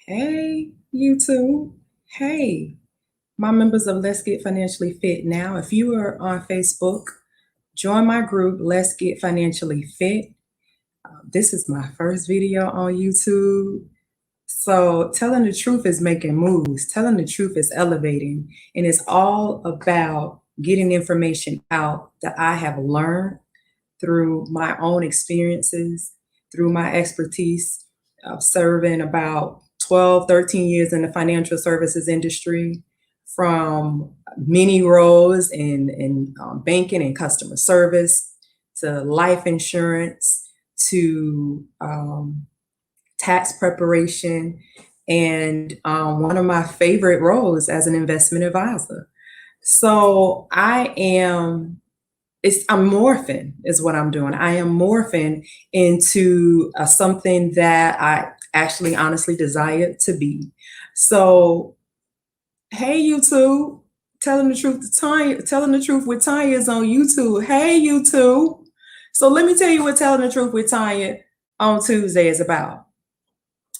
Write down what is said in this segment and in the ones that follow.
Hey, YouTube. Hey, my members of Let's Get Financially Fit now. If you are on Facebook, join my group, Let's Get Financially Fit. This is my first video on YouTube. So, telling the truth is making moves, telling the truth is elevating, and it's all about getting information out that I have learned through my own experiences, through my expertise of serving about 12, 13 years in the financial services industry, from many roles in banking and customer service, to life insurance, to tax preparation, and one of my favorite roles as an investment advisor. So I'm morphing is what I'm doing. I am morphing into something that I actually honestly desire to be. So, hey YouTube, telling the truth to Tonya, telling the truth with Tonya is on YouTube. Hey YouTube. So let me tell you what telling the truth with Tonya on Tuesday is about.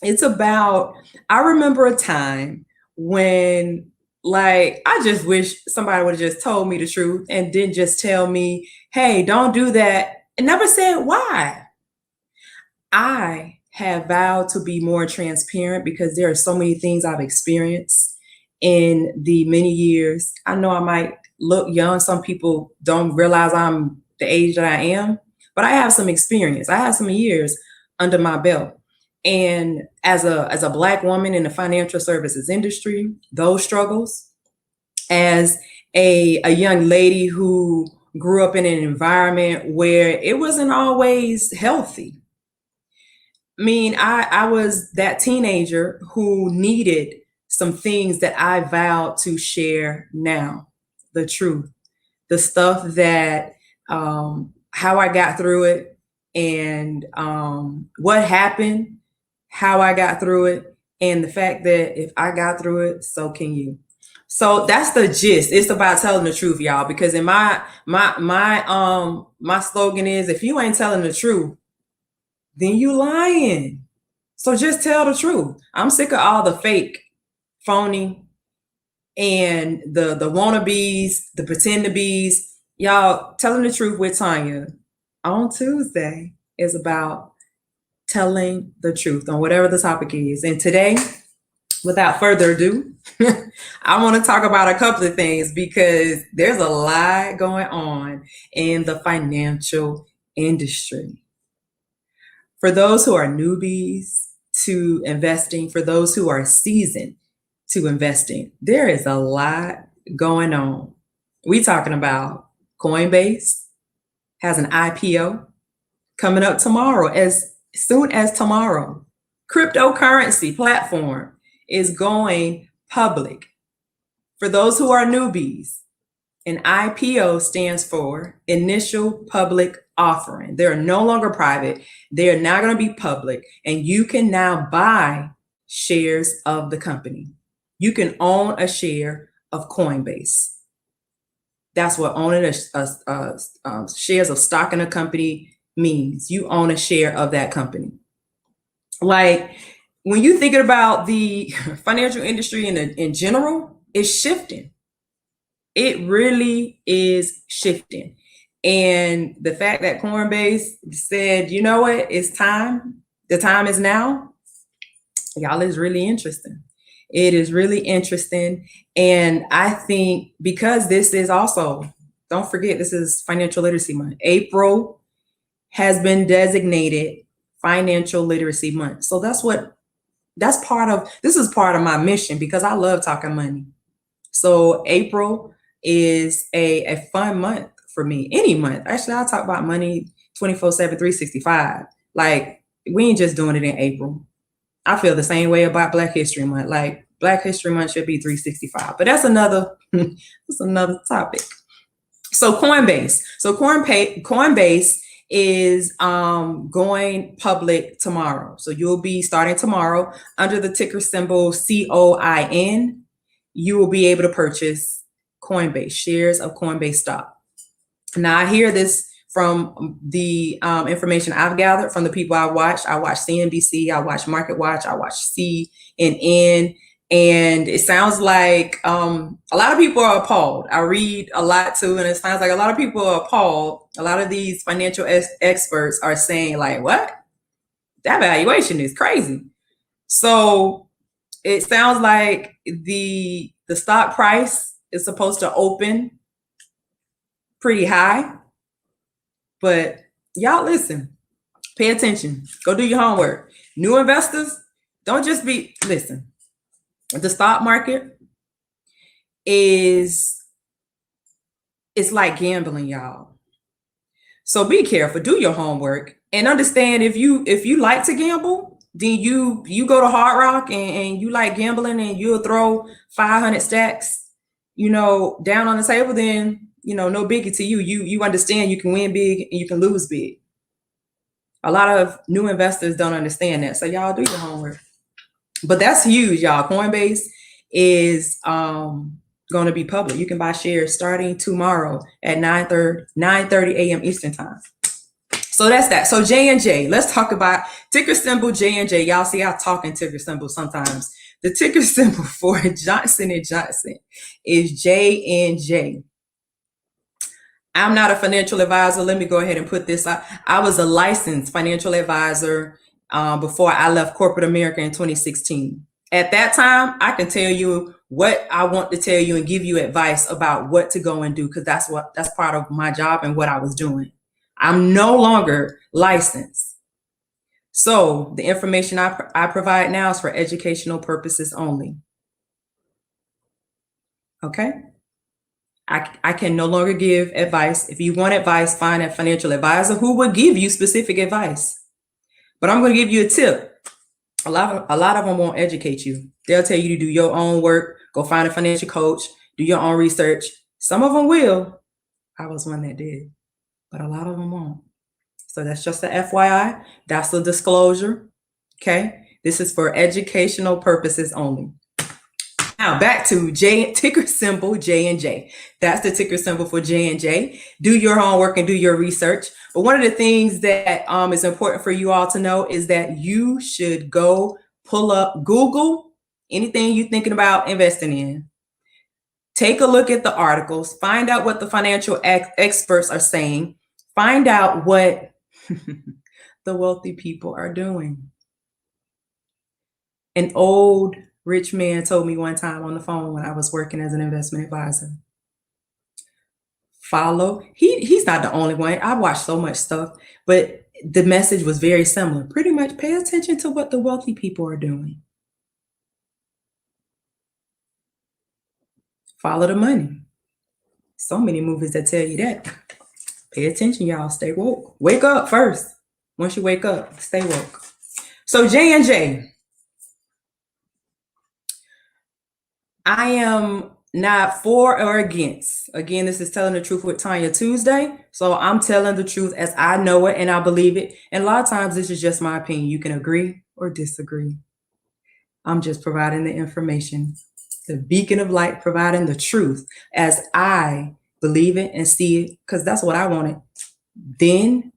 It's about, I remember a time when, like, I just wish somebody would have just told me the truth and didn't just tell me, hey, don't do that, and never said why. I have vowed to be more transparent because there are so many things I've experienced in the many years. I know I might look young. Some people don't realize I'm the age that I am, but I have some experience. I have some years under my belt. And as a Black woman in the financial services industry, those struggles, as a young lady who grew up in an environment where it wasn't always healthy. I mean, I was that teenager who needed some things that I vowed to share now, the truth, the stuff that, how I got through it, and what happened, how I got through it, and the fact that if I got through it, so can you. So that's the gist. It's about telling the truth, y'all, because in my slogan is, if you ain't telling the truth, then you lying. So just tell the truth. I'm sick of all the fake, phony, and the wannabes, the pretend to bees. Y'all, telling the truth with Tonya on Tuesday is about telling the truth on whatever the topic is. And today, without further ado, I want to talk about a couple of things because there's a lot going on in the financial industry. For those who are newbies to investing, for those who are seasoned to investing, there is a lot going on. We talking about Coinbase has an IPO coming up tomorrow, as soon as tomorrow. Cryptocurrency platform is going public. For those who are newbies, an IPO stands for initial public offering. They're no longer private. They're now going to be public, and you can now buy shares of the company. You can own a share of Coinbase. That's what owning shares of stock in a company means. You own a share of that company. Like, when you're thinking about the financial industry in general, it's shifting. It really is shifting. And the fact that Coinbase said, you know what, it's time, the time is now, y'all, is really interesting. It is really interesting. And I think because this is also, don't forget, this is Financial Literacy Month. April has been designated Financial Literacy Month. So this is part of my mission, because I love talking money. So April is a fun month for me. Any month. Actually, I'll talk about money 24/7, 365. Like, we ain't just doing it in April. I feel the same way about Black History Month. Like, Black History Month should be 365. But that's another topic. So Coinbase. Coinbase is going public tomorrow. So you'll be starting tomorrow under the ticker symbol COIN. You will be able to purchase Coinbase, shares of Coinbase stock. Now, I hear this from the information I've gathered from the people I watch CNBC, I watch Market Watch, I watch CNN, and it sounds like a lot of people are appalled. I read a lot too, and it sounds like a lot of people are appalled. A lot of these financial experts are saying like, what? That valuation is crazy. So it sounds like the stock price is supposed to open pretty high. But y'all listen, pay attention, go do your homework. New investors, don't just listen. The stock market it's like gambling, y'all. So be careful, do your homework, and understand if you like to gamble, then you go to Hard Rock and you like gambling and you'll throw 500 stacks, down on the table, then no biggie to you. You understand you can win big and you can lose big. A lot of new investors don't understand that. So y'all do your homework. But that's huge, y'all. Coinbase is going to be public. You can buy shares starting tomorrow at 9:30 a.m. Eastern time. So that's that. So JNJ, let's talk about ticker symbol JNJ. Y'all see I talk in ticker symbols sometimes. The ticker symbol for Johnson & Johnson is JNJ. I'm not a financial advisor. Let me go ahead and put this out. I was a licensed financial advisor before I left corporate America in 2016. At that time, I can tell you what I want to tell you and give you advice about what to go and do, because that's part of my job and what I was doing. I'm no longer licensed. So the information I provide now is for educational purposes only. Okay? I can no longer give advice. If you want advice, find a financial advisor who will give you specific advice. But I'm going to give you a tip. A lot of them won't educate you. They'll tell you to do your own work, go find a financial coach, do your own research. Some of them will. I was one that did, but a lot of them won't. So that's just a FYI. That's the disclosure. Okay. This is for educational purposes only. Now back to ticker symbol JNJ. That's the ticker symbol for JNJ. Do your homework and do your research. But one of the things that is important for you all to know is that you should go pull up Google anything you're thinking about investing in. Take a look at the articles. Find out what the financial experts are saying. Find out what the wealthy people are doing. An old rich man told me one time on the phone when I was working as an investment advisor. He's not the only one. I watched so much stuff, but the message was very similar. Pretty much pay attention to what the wealthy people are doing. Follow the money. So many movies that tell you that. Pay attention, y'all. Stay woke. Wake up first. Once you wake up, stay woke. So JNJ. I am not for or against. Again, this is Telling the Truth with Tonya Tuesday. So I'm telling the truth as I know it and I believe it. And a lot of times this is just my opinion. You can agree or disagree. I'm just providing the information. The beacon of light, providing the truth as I believe it and see it, because that's what I wanted then,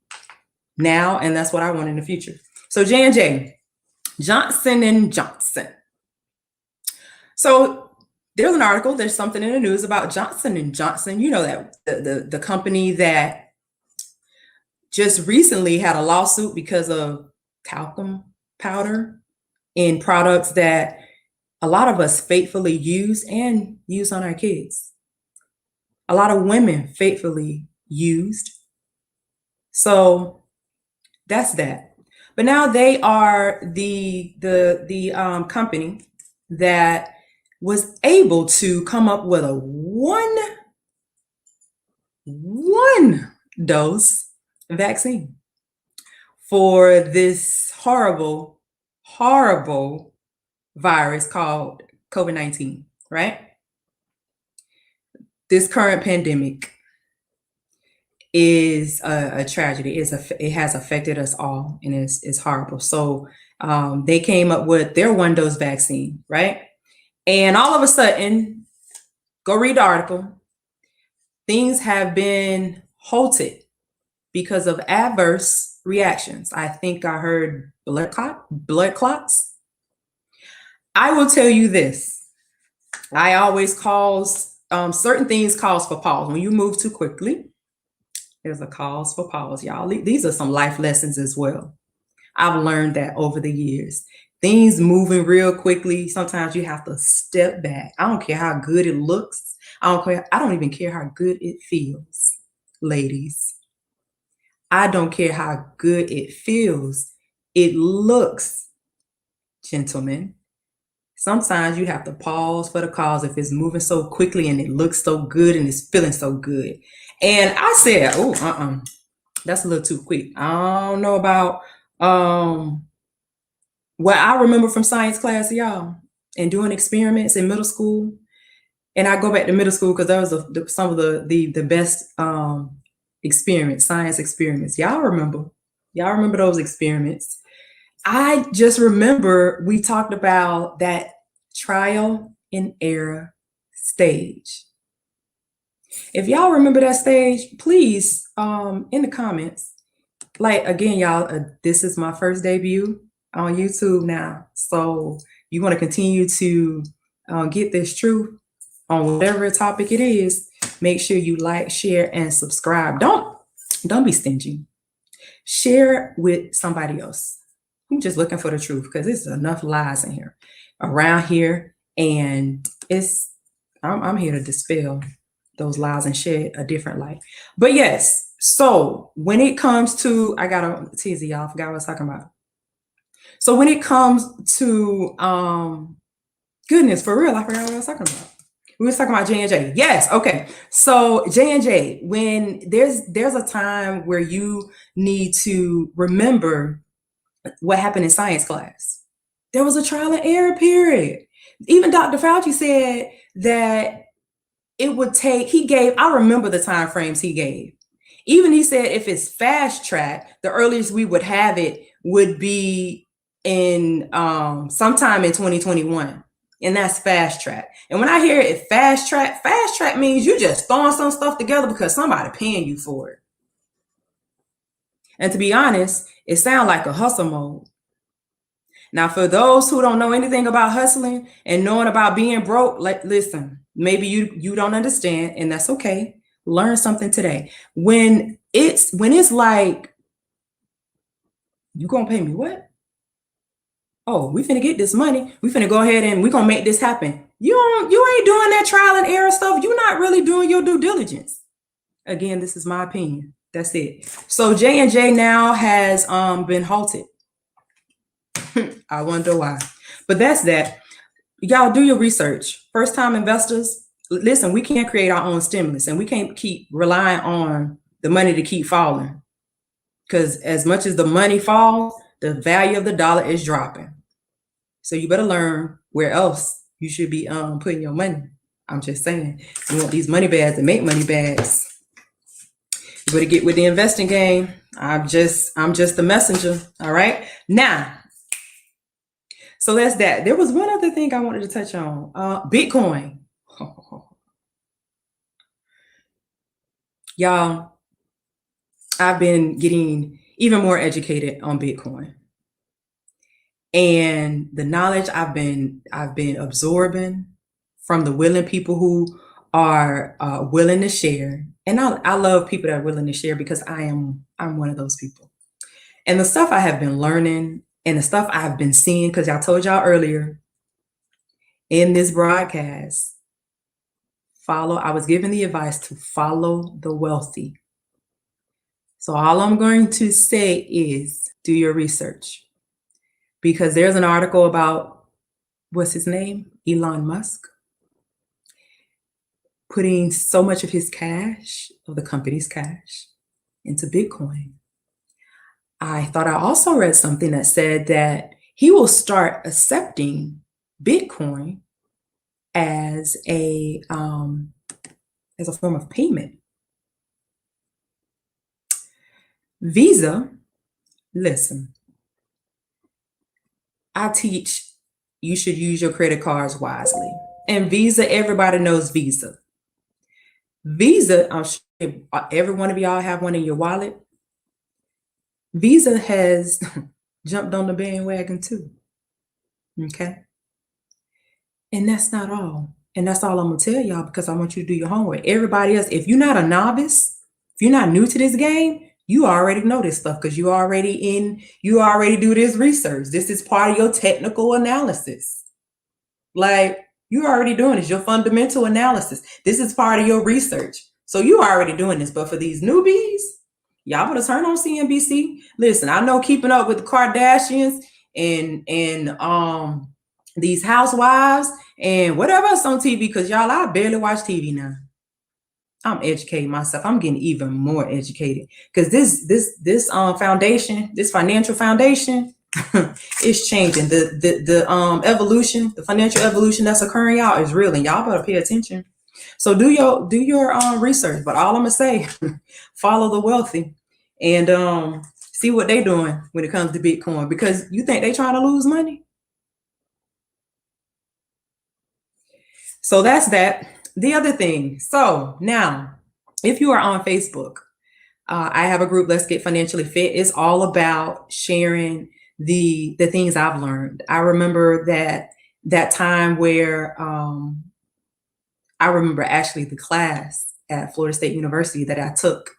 now, and that's what I want in the future. So JNJ, Johnson & Johnson. So there's an article, there's something in the news about Johnson & Johnson. You know that the company that just recently had a lawsuit because of talcum powder in products that a lot of us faithfully use and use on our kids. A lot of women faithfully used. So that's that. But now they are the company that was able to come up with a one dose vaccine for this horrible virus called COVID-19, right? This current pandemic is a tragedy. It has affected us all, and it's horrible. So they came up with their one dose vaccine, right? And all of a sudden, go read the article. Things have been halted because of adverse reactions. I think I heard blood clots. I will tell you this. I always cause certain things cause for pause. When you move too quickly, there's a cause for pause, y'all. These are some life lessons as well. I've learned that over the years. Things moving real quickly, sometimes you have to step back. I don't care how good it looks. I don't even care how good it feels, ladies. I don't care how good it feels. It looks, gentlemen. Sometimes you have to pause for the cause if it's moving so quickly and it looks so good and it's feeling so good. And I said, oh, that's a little too quick. I don't know about what I remember from science class, y'all, and doing experiments in middle school. And I go back to middle school because that was some of the best science experiments. Y'all remember those experiments. I just remember we talked about that trial and error stage. If y'all remember that stage, please, in the comments, like, again, y'all, this is my first debut on YouTube now. So you want to continue to get this truth on whatever topic it is. Make sure you like, share, and subscribe. Don't be stingy. Share with somebody else. I'm just looking for the truth because there's enough lies in here, around here, and I'm here to dispel those lies and shed a different light. But yes, so when it comes to, I got a teaser, y'all. I forgot what I was talking about. So when it comes to goodness, for real, I forgot what I was talking about. We was talking about JNJ. Yes, okay. So JNJ, when there's a time where you need to remember what happened in science class. There was a trial and error period. Even Dr. Fauci said that it would take, I remember the time frames he gave. Even he said if it's fast track, the earliest we would have it would be in sometime in 2021. And that's fast track. And when I hear it fast track means you just throwing some stuff together because somebody paying you for it. And to be honest, it sounds like a hustle mode. Now, for those who don't know anything about hustling and knowing about being broke, like, listen, maybe you don't understand, and that's okay. Learn something today. When it's like, you gonna pay me what? Oh, we finna get this money. We finna go ahead and we gonna make this happen. You ain't doing that trial and error stuff. You're not really doing your due diligence. Again, this is my opinion. That's it. So JNJ now has been halted. I wonder why. But that's that. Y'all do your research. First time investors, listen, we can't create our own stimulus and we can't keep relying on the money to keep falling. Because as much as the money falls, the value of the dollar is dropping. So you better learn where else you should be putting your money. I'm just saying, you want these money bags to make money bags. You better get with the investing game. I'm just the messenger. All right. Now, so that's that. There was one other thing I wanted to touch on. Bitcoin. Y'all, I've been getting even more educated on Bitcoin. And the knowledge I've been absorbing from the willing people who are willing to share. And I love people that are willing to share because I'm one of those people. And the stuff I have been learning and the stuff I've been seeing, because I told y'all earlier in this broadcast, I was given the advice to follow the wealthy. So all I'm going to say is do your research. Because there's an article about, what's his name? Elon Musk, putting so much of his cash, of the company's cash, into Bitcoin. I thought I also read something that said that he will start accepting Bitcoin as a form of payment. Visa, listen, I teach you should use your credit cards wisely. And Visa, everybody knows Visa. Visa, I'm sure every one of y'all have one in your wallet. Visa has jumped on the bandwagon too. Okay. And that's not all. And that's all I'm gonna tell y'all because I want you to do your homework. Everybody else, if you're not a novice, if you're not new to this game, you already know this stuff because you already do this research. This is part of your technical analysis. Like you're already doing this, your fundamental analysis. This is part of your research. So you already doing this. But for these newbies, y'all better turn on CNBC. Listen, I know Keeping Up with the Kardashians and these housewives and whatever else on TV, because y'all, I barely watch TV now. I'm educating myself. I'm getting even more educated because this foundation, this financial foundation, is changing. The evolution, the financial evolution that's occurring, y'all, is real, and y'all better pay attention. So do your research. But all I'm gonna say, follow the wealthy and see what they doing when it comes to Bitcoin, because you think they trying to lose money. So that's that. The other thing. So now, if you are on Facebook, I have a group, Let's Get Financially Fit. It's all about sharing the things I've learned. I remember that time where I remember actually the class at Florida State University that I took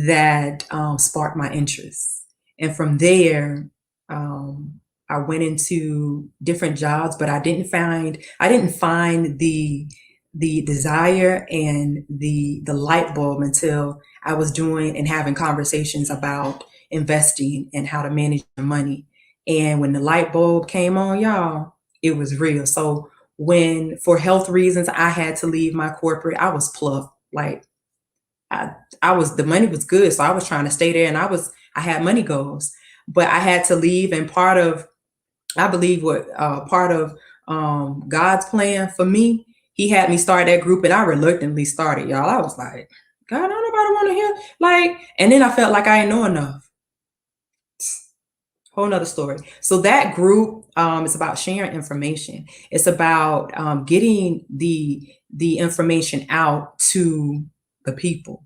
that sparked my interest. And from there, I went into different jobs, but I didn't find the desire and the light bulb until I was doing and having conversations about investing and how to manage your money. And when the light bulb came on, y'all, it was real. So when, for health reasons, I had to leave my corporate, I was plucked. Like the money was good, so I was trying to stay there, and I had money goals, but I had to leave. And part of, I believe what part of God's plan for me, He had me start that group, and I reluctantly started, y'all. I was like, God, don't nobody want to hear, like, and then I felt like I didn't know enough. Whole nother story. So that group is about sharing information. It's about getting the information out to the people,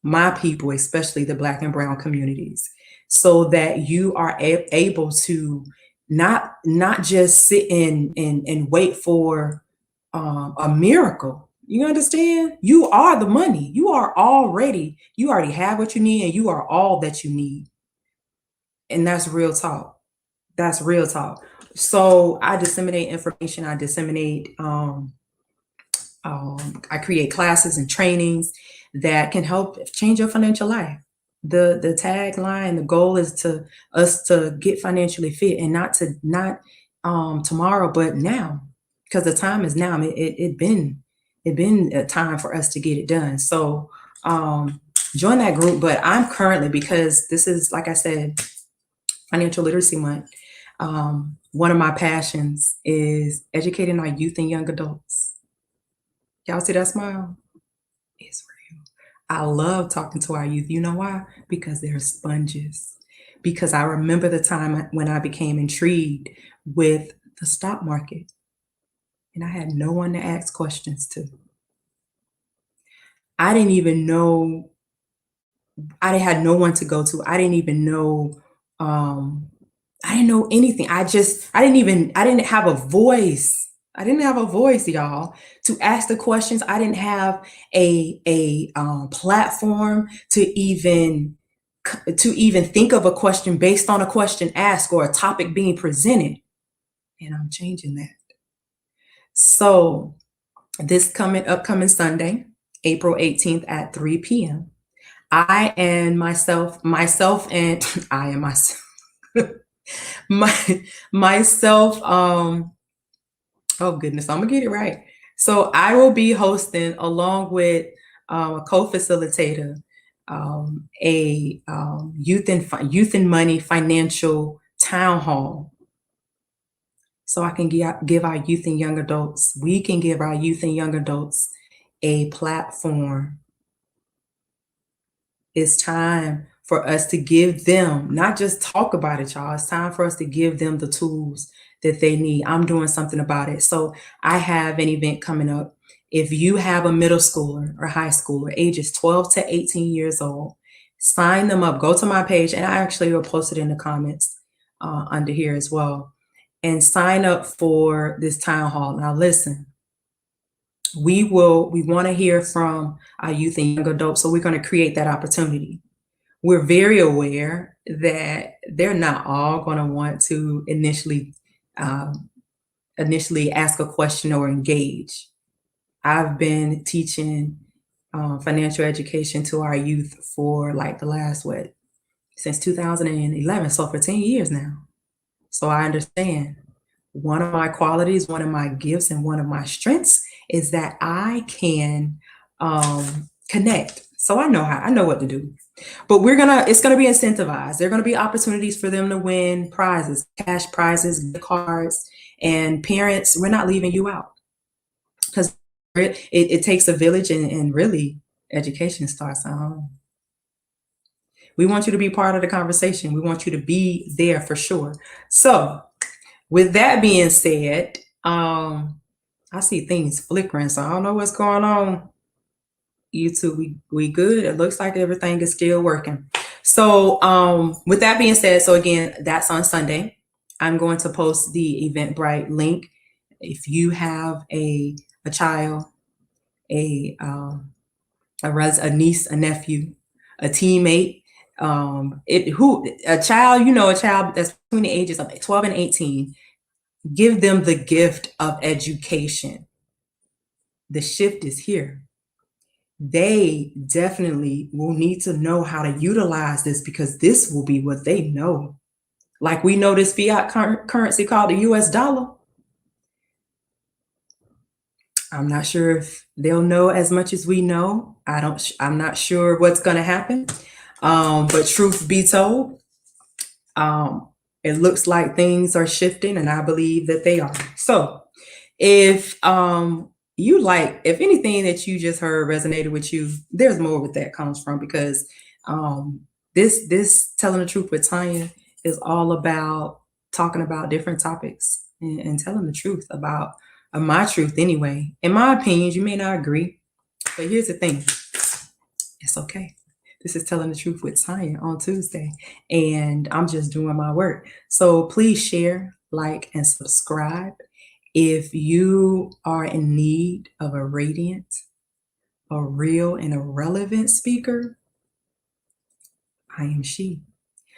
my people, especially the Black and brown communities, so that you are able to not just sit and wait for a miracle. You understand? You are the money. You already have what you need, and you are all that you need. And that's real talk. That's real talk. So I disseminate information. I create classes and trainings that can help change your financial life. The tagline, the goal is to us to get financially fit, and not tomorrow, but now, because the time is now. It been a time for us to get it done. So join that group. But I'm currently, because this is, like I said, Financial Literacy Month. One of my passions is educating our youth and young adults. Y'all see that smile? It's real. I love talking to our youth. You know why? Because they're sponges. Because I remember the time when I became intrigued with the stock market, and I had no one to ask questions to. I didn't even know. I had no one to go to. I didn't even know. I didn't know anything. I didn't have a voice. I didn't have a voice, y'all, to ask the questions. I didn't have a platform to even think of a question based on a question asked or a topic being presented. And I'm changing that. So this upcoming Sunday, April 18th at 3 p.m., I and myself and I and myself, myself, oh goodness, I'm gonna get it right. So I will be hosting, along with a co-facilitator, a youth and money financial town hall. So I can give our youth and young adults, we can give our youth and young adults a platform. It's time for us to give them, not just talk about it, y'all. It's time for us to give them the tools that they need. I'm doing something about it. So I have an event coming up. If you have a middle schooler or high schooler, ages 12 to 18 years old, Sign them up. Go to my page, and I actually will post it in the comments under here as well. And sign up for this town hall. Now, listen, we want to hear from our youth and young adults, so we're going to create that opportunity. We're very aware that they're not all going to want to initially ask a question or engage. I've been teaching financial education to our youth for like the last, since 2011. So for 10 years now. So I understand. One of my qualities, one of my gifts, and one of my strengths is that I can connect. So I know what to do. But it's gonna be incentivized. There are gonna be opportunities for them to win prizes, cash prizes, gift cards, and parents, we're not leaving you out, because it takes a village, and really education starts at home. We want you to be part of the conversation. We want you to be there for sure. So with that being said, I see things flickering, so I don't know what's going on. YouTube, we good. It looks like everything is still working. So with that being said, so again, that's on Sunday. I'm going to post the Eventbrite link. If you have a child, a niece, a nephew, a teammate, a child that's between the ages of 12 and 18, give them the gift of education. The shift is here. They definitely will need to know how to utilize this, because this will be what they know. Like we know this fiat currency called the US dollar. I'm not sure if they'll know as much as we know. I'm not sure what's going to happen. But truth be told, it looks like things are shifting, and I believe that they are. So if if anything that you just heard resonated with you, there's more where that comes from, because this telling the truth with Tonya is all about talking about different topics and telling the truth about my truth anyway. In my opinions, you may not agree, but here's the thing. It's okay. This is telling the truth with Tonya on Tuesday, and I'm just doing my work. So please share, like, and subscribe. If you are in need of a radiant, a real, and a relevant speaker, I am she.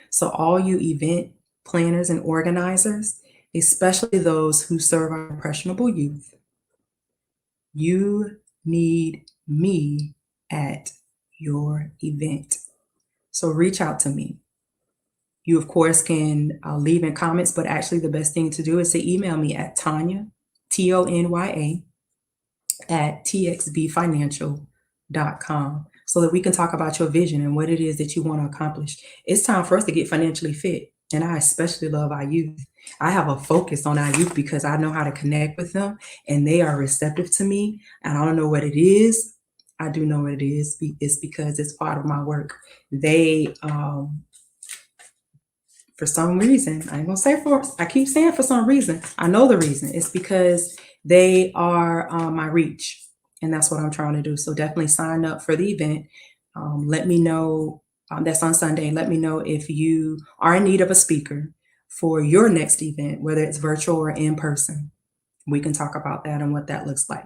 So all you event planners and organizers, especially those who serve our impressionable youth, you need me at your event. So reach out to me. You, of course, can leave in comments, but actually the best thing to do is to email me at Tonya, Tonya, at txbfinancial.com, so that we can talk about your vision and what it is that you want to accomplish. It's time for us to get financially fit. And I especially love our youth. I have a focus on our youth because I know how to connect with them, and they are receptive to me. And I don't know what it is. I do know what it is. It's because it's part of my work. They, for some reason, I ain't gonna say I keep saying for some reason. I know the reason. It's because they are my reach, and that's what I'm trying to do. So definitely sign up for the event. Let me know. That's on Sunday. Let me know if you are in need of a speaker for your next event, whether it's virtual or in person. We can talk about that and what that looks like.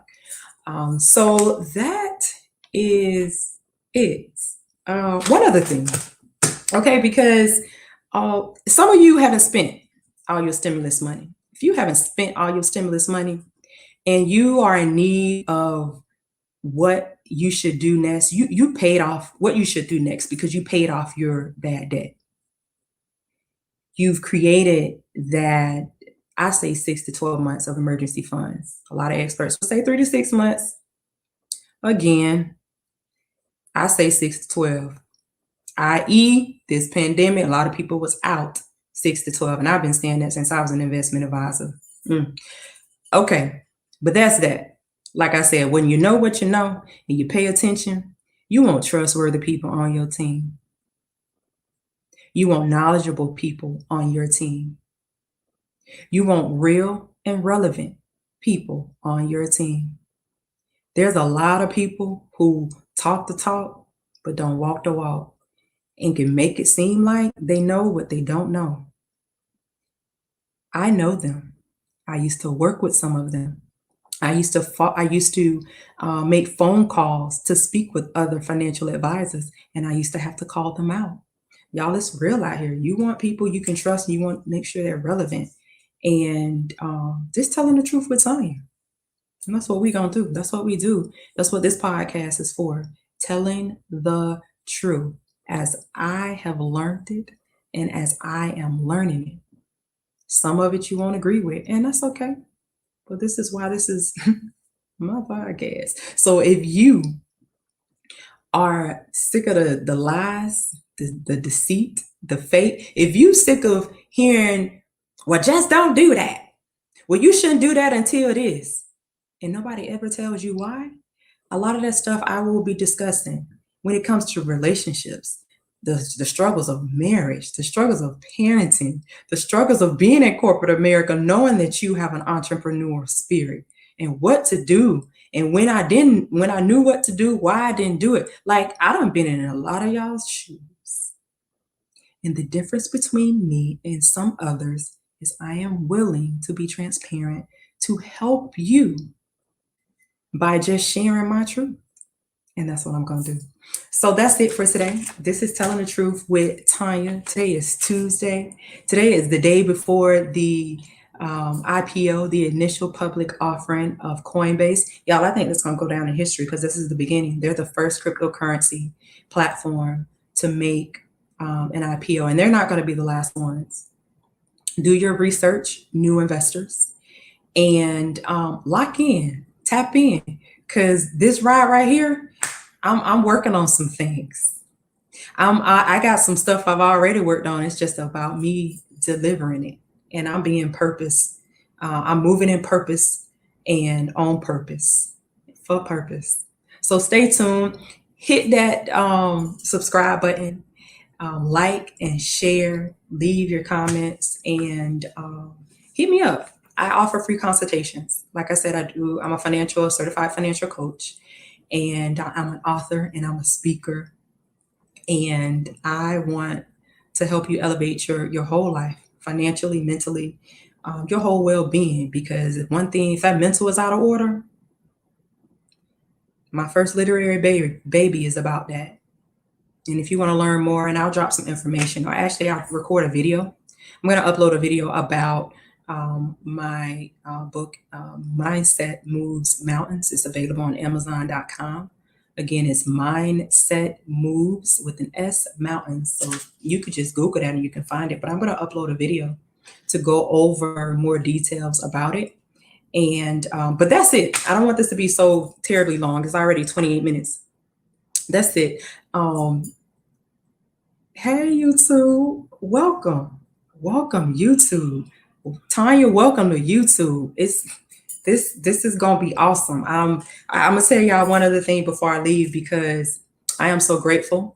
So that is it. One other thing, okay, because some of you haven't spent all your stimulus money. If you haven't spent all your stimulus money and you are in need of what you should do next, you paid off what you should do next because you paid off your bad debt. You've created that, I say 6 to 12 months of emergency funds. A lot of experts will say 3 to 6 months. Again, I say 6 to 12. i.e., this pandemic, a lot of people was out 6 to 12. And I've been saying that since I was an investment advisor. Okay, but that's that. Like I said, when you know what you know and you pay attention, you want trustworthy people on your team. You want knowledgeable people on your team. You want real and relevant people on your team. There's a lot of people who talk the talk, but don't walk the walk. and can make it seem like they know what they don't know. I know them. I used to work with some of them. I used to make phone calls to speak with other financial advisors, and I used to have to call them out. Y'all, it's real out here. You want people you can trust, and you want to make sure they're relevant, and just telling the truth with Tonya. And that's what we gonna do. That's what we do. That's what this podcast is for. Telling the truth as I have learned it and as I am learning it. Some of it you won't agree with, and that's okay. But this is why this is my podcast. So if you are sick of the lies, the deceit, the fake, if you sick of hearing, well, just don't do that. Well, you shouldn't do that until it is. And nobody ever tells you why. A lot of that stuff I will be discussing when it comes to relationships, the struggles of marriage, the struggles of parenting, the struggles of being in corporate America, knowing that you have an entrepreneur spirit and what to do. And when I knew what to do, why I didn't do it. Like, I done been in a lot of y'all's shoes. And the difference between me and some others is I am willing to be transparent to help you by just sharing my truth. And that's what I'm going to do. So that's it for today. This is Telling the Truth with Tonya. Today is Tuesday. Today is the day before the IPO, the initial public offering of Coinbase. Y'all, I think it's going to go down in history because this is the beginning. They're the first cryptocurrency platform to make an IPO, and they're not going to be the last ones. Do your research, new investors, and lock in, tap in, because this ride right here, I'm working on some things. I got some stuff I've already worked on. It's just about me delivering it, and I'm being purpose. I'm moving in purpose and on purpose for purpose. So stay tuned. Hit that subscribe button, like and share. Leave your comments and hit me up. I offer free consultations. Like I said, I'm a certified financial coach, and I'm an author and I'm a speaker. And I want to help you elevate your whole life, financially, mentally, your whole well-being. Because one thing, if that mental is out of order, my first literary baby is about that. And if you want to learn more, and I'll drop some information, or actually I'll record a video. I'm going to upload a video about my book, Mindset Moves Mountains. It's available on Amazon.com. Again, it's Mindset Moves with an S, Mountains. So you could just Google that and you can find it. But I'm going to upload a video to go over more details about it. And but that's it. I don't want this to be so terribly long. It's already 28 minutes. That's it. Hey, YouTube. Welcome YouTube. Tonya, welcome to YouTube. This is gonna be awesome. I'm gonna tell y'all one other thing before I leave, because I am so grateful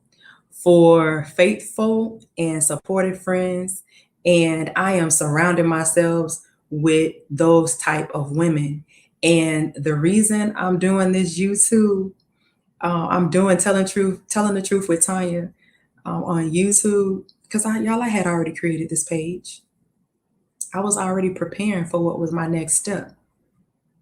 for faithful and supportive friends, and I am surrounding myself with those type of women. And the reason I'm doing this YouTube, I'm doing telling the truth with Tonya on YouTube, because I had already created this page. I was already preparing for what was my next step.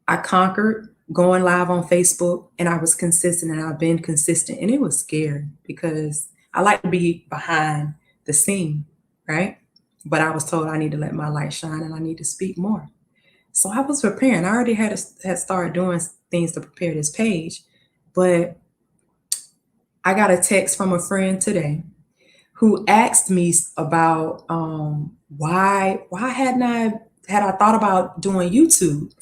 I conquered going live on Facebook, and I was consistent, and I've been consistent, and it was scary because I like to be behind the scene, right? But I was told I need to let my light shine and I need to speak more. So I was preparing. I already had started doing things to prepare this page, but I got a text from a friend today who asked me about why had I thought about doing YouTube.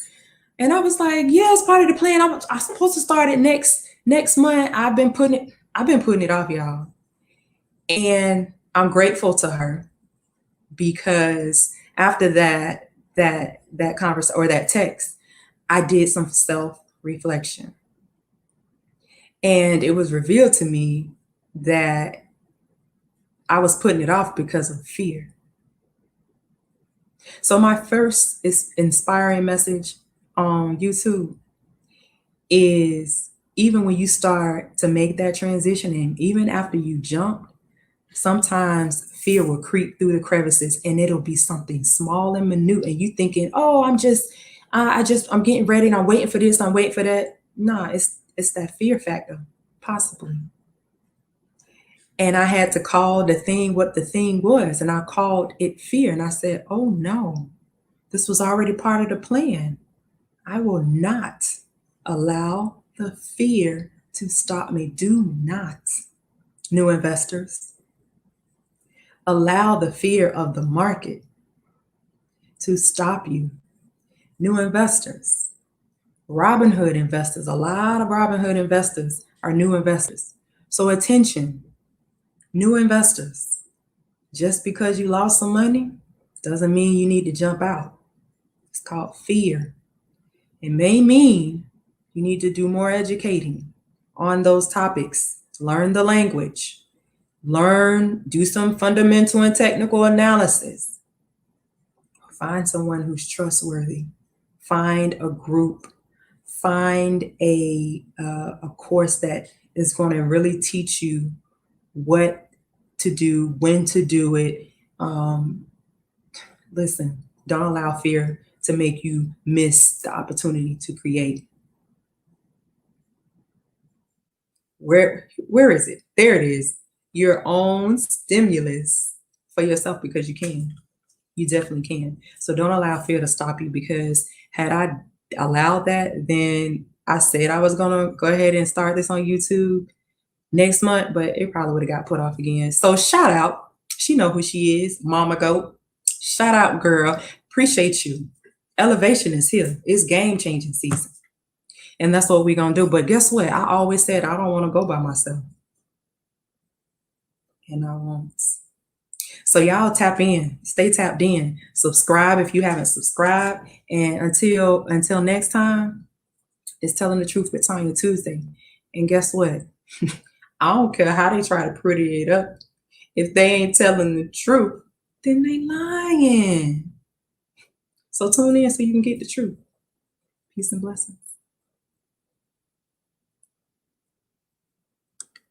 And I was like, yeah, it's part of the plan. I'm supposed to start it next month. I've been putting it off, y'all. And I'm grateful to her, because after that conversation or that text, I did some self-reflection. And it was revealed to me that I was putting it off because of fear. So my first inspiring message on YouTube is, even when you start to make that transition, and even after you jump, Sometimes fear will creep through the crevices and it'll be something small and minute. And you thinking, oh, I'm getting ready and I'm waiting for this, I'm waiting for that. Nah, it's that fear factor, possibly. And I had to call the thing what the thing was. And I called it fear. And I said, oh no, this was already part of the plan. I will not allow the fear to stop me. Do not, new investors, allow the fear of the market to stop you. New investors, Robinhood investors, a lot of Robinhood investors are new investors. So attention, new investors, just because you lost some money doesn't mean you need to jump out. It's called fear. It may mean you need to do more educating on those topics, learn the language, do some fundamental and technical analysis. Find someone who's trustworthy. Find a group. Find a course that is going to really teach you what to do, when to do it. Listen, don't allow fear to make you miss the opportunity to create. Where is it? There it is. Your own stimulus for yourself, because you can. You definitely can. So don't allow fear to stop you, because had I allowed that, then I said I was going to go ahead and start this on YouTube next month, but it probably would have got put off again. So shout out. She know who she is, Mama Goat. Shout out, girl. Appreciate you. Elevation is here. It's game-changing season. And that's what we're going to do. But guess what? I always said I don't want to go by myself. And I won't. So y'all tap in, stay tapped in, subscribe if you haven't subscribed. And until next time, it's Telling the Truth with Tonya Tuesday. And guess what? I don't care how they try to pretty it up. If they ain't telling the truth, then they lying. So tune in so you can get the truth. Peace and blessings.